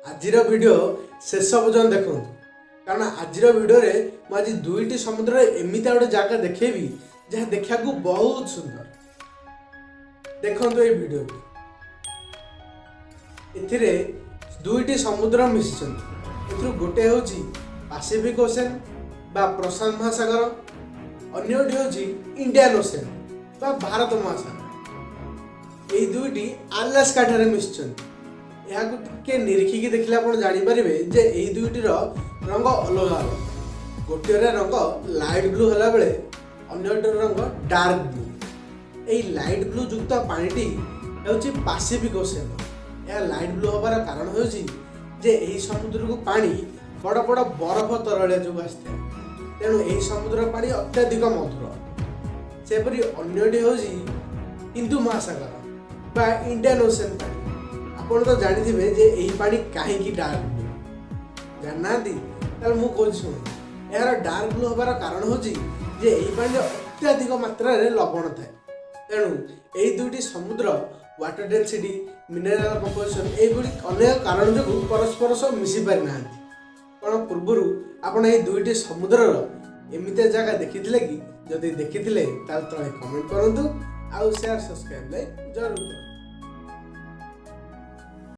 आजिर video शेष पर्यटन देखु कारण आजिर वीडियो रे मुझे दुईटी समुद्र एमती गोटे जगह देखेबी जहाँ देखा बहुत सुंदर। देखो ये वीडियो एथिरे दुईटी समुद्र मिशिଛନ୍ତି गोटे हूँ पैसिफिक ओशन बा प्रशांत महासागर अन्यटी हूँ इंडियन ओशन बा भारत महासागर। यही दुईटी आलास्का ठारे मिशिଛନ୍ତି। यहाँ टिके निरीखिकी देखले आप जानीपर जे यही दुईटर रंग अलग अलग। गोटे रंग लाइट ब्लू होला बेले अन्यटर रंग डार्क ब्लू। यही लाइट ब्लू युक्त पानीटी होची पैसिफिक ओशन। यह लाइट ब्लू हबार कारण होची जे यही समुद्र को पानी बड़ बड़ बरफ तरलिया जो आसता तेणु यही समुद्र पानी अत्याधिक मधुर। सेपरी अन्यटी होची हिंदू महासागर बा इंडियन ओशन पानी। आप तो जानी थे जे यही पानी कहीं डार्क ब्लू जानना मुझे कौन शुण यार डार्क ब्लू हबार कारण हूँ जे यही पानी अत्याधिक मात्रा लवण थाए तेणु यही दुईटी समुद्र वाटर डेंसिटी मिनेराल कंपोजिशन यही अनेक कारण जो परस्पर सह मिसी पारि ना कौन पूर्वर आपड़ ये दुईटी समुद्र एमती जगह देखी कि जदि देखी तले कमेंट करूँ आउ शेयर सब्सक्राइब जरूर।